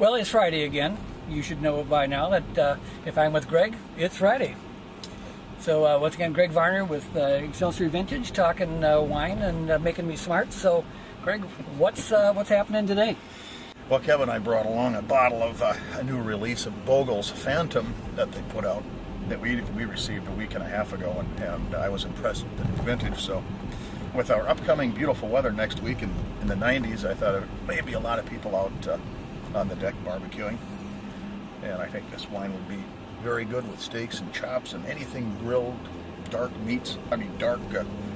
Well, it's Friday again. You should know by now that if I'm with Greg, it's Friday. So once again, Greg Varner with Excelsior Vintage, talking wine and making me smart. So, Greg, what's happening today? Well, Kevin and I brought along a bottle of a new release of Bogle's Phantom that they put out that we received a week and a half ago, and I was impressed with the vintage. So, with our upcoming beautiful weather next week in the 90s, I thought maybe a lot of people out on the deck barbecuing, and I think this wine would be very good with steaks and chops and anything grilled, dark meats. I mean dark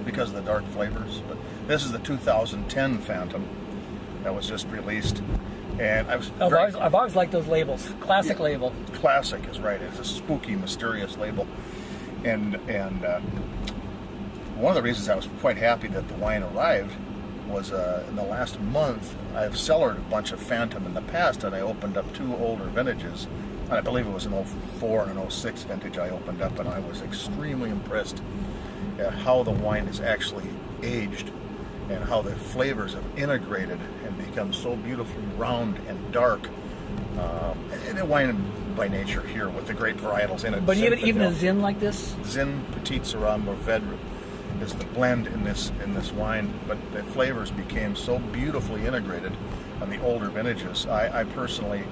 because of the dark flavors. But this is the 2010 Phantom that was just released, and I've always liked those labels. Classic label. Classic is right. It's a spooky, mysterious label, and one of the reasons I was quite happy that the wine arrived was in the last month I've cellared a bunch of Phantom in the past, and I opened up two older vintages. I believe it was an 04 and an 06 vintage I opened up, and I was extremely impressed at how the wine is actually aged and how the flavors have integrated and become so beautifully round and dark. And the wine by nature here with the great varietals in it. But even a Zin like this? Zin, Petit Syrah, Mourvedre is the blend in this wine, but the flavors became so beautifully integrated on the older vintages. I personally,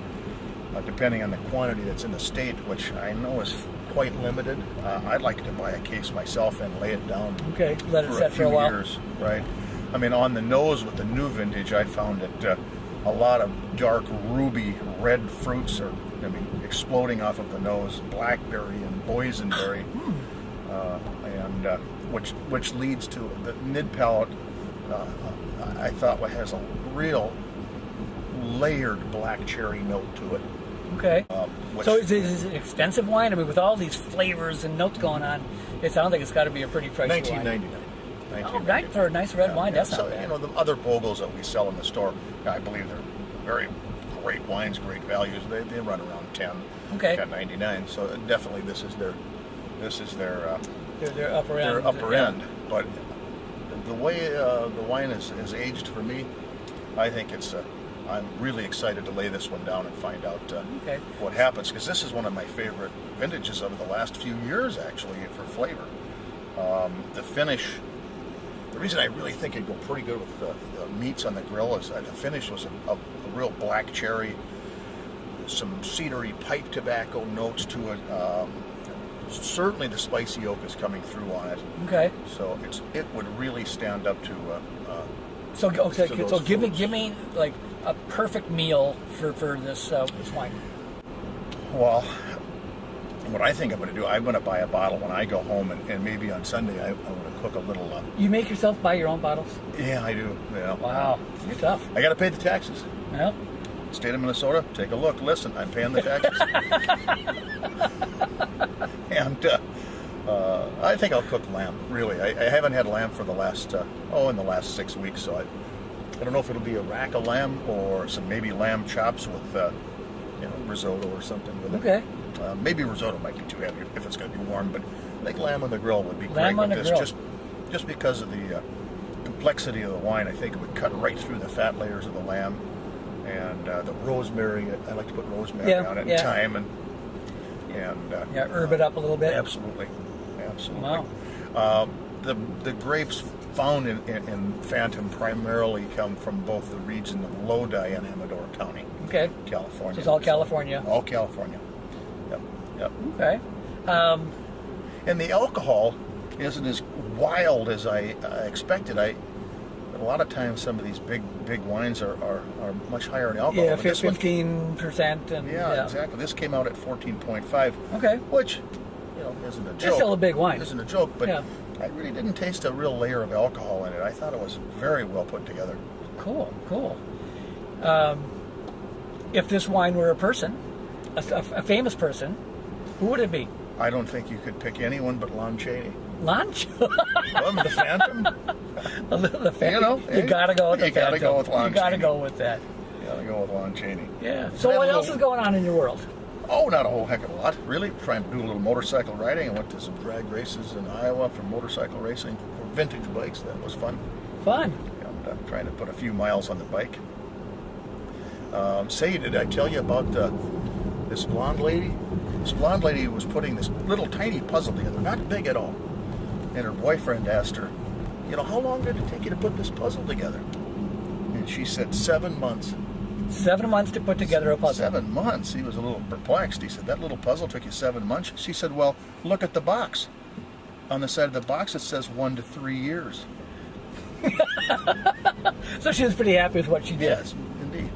depending on the quantity that's in the state, which I know is quite limited, I'd like to buy a case myself and lay it down. Okay, let it set for a while. Years, right? I mean, on the nose with the new vintage, I found that a lot of dark ruby red fruits are, exploding off of the nose, blackberry and boysenberry, and which leads to the mid palate. I thought has a real layered black cherry note to it. Okay. So is it an expensive wine? I mean, with all these flavors and notes going on, it sounds like it's got to be a pretty pricey wine. $19.99. Oh, right, for a nice red wine, that's so, not bad. The other Bogles that we sell in the store, I believe they're very great wines, great values. They run around 10, okay, got 99. So definitely this is their their upper end. Their upper end. But the way the wine is aged for me, I think it's. I'm really excited to lay this one down and find out what happens, because this is one of my favorite vintages of the last few years, actually, for flavor. The finish, the reason I really think it'd go pretty good with the meats on the grill is the finish was a real black cherry, some cedary pipe tobacco notes to it. Certainly the spicy oak is coming through on it. Okay. So it would really stand up to. So give me like a perfect meal for this wine. Well, what I think I'm going to do, I'm going to buy a bottle when I go home, and maybe on Sunday I'm going to cook a little. You make yourself buy your own bottles? Yeah, I do. Yeah. Wow, you're tough. I got to pay the taxes. Yep. State of Minnesota, take a look. Listen, I'm paying the taxes. And I think I'll cook lamb. Really, I haven't had lamb for the last in the last 6 weeks, so I don't know if it'll be a rack of lamb or some maybe lamb chops with risotto or something with it. Okay. Maybe risotto might be too heavy if it's going to be warm, but I think lamb on the grill would be great with this. Just because of the complexity of the wine, I think it would cut right through the fat layers of the lamb, and the rosemary. I like to put rosemary on it, and thyme, and herb it up a little bit. Absolutely. Wow. The grapes found in Phantom primarily come from both the region of Lodi and Amador County. Okay. California. So it's all California. All California. Yep. Okay. And the alcohol isn't as wild as I expected. A lot of times some of these big wines are much higher in alcohol. Yeah, 15%. Yeah, exactly. This came out at 14.5. Okay. Which, isn't a joke. It's still a big wine. Isn't a joke, but I really didn't taste a real layer of alcohol in it. I thought it was very well put together. Cool. If this wine were a person, a famous person, who would it be? I don't think you could pick anyone but Lon Chaney. Lon Chaney? The Phantom? The Phantom? You gotta go with the Phantom. You gotta go with Lon Chaney. You gotta go with that. You gotta go with Lon Chaney. Yeah. So what else is going on in your world? Oh, not a whole heck of a lot, really. Trying to do a little motorcycle riding. I went to some drag races in Iowa for motorcycle racing, for vintage bikes. That was fun. Fun. And trying to put a few miles on the bike. Say, did I tell you about this blonde lady? This blonde lady was putting this little tiny puzzle together, not big at all. And her boyfriend asked her, how long did it take you to put this puzzle together? And she said 7 months. 7 months to put together a puzzle. 7 months. He was a little perplexed. He said, that little puzzle took you 7 months? She said, well, look at the box. On the side of the box, it says 1 to 3 years. So she was pretty happy with what she did. Yes, indeed.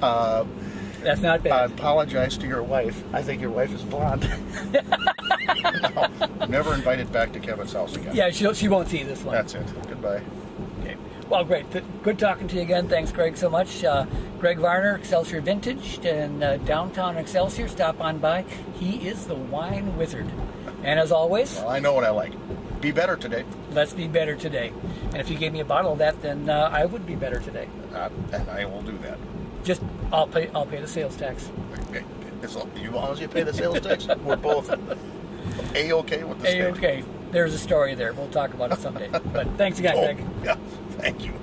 That's not bad. I apologize to your wife. I think your wife is blonde. No, never invited back to Kevin's house again. Yeah, she won't see this one. That's it. Goodbye. Okay. Well, great. Good talking to you again. Thanks, Greg, so much. Greg Varner, Excelsior Vintage in downtown Excelsior. Stop on by. He is the wine wizard. And as always... Well, I know what I like. Be better today. Let's be better today. And if you gave me a bottle of that, then I would be better today. And I will do that. Just, I'll pay the sales tax. Okay. As long as you pay the sales tax, we're both A-okay with the sales. A-okay. There's a story there. We'll talk about it someday. But thanks again, Greg. Yeah, thank you.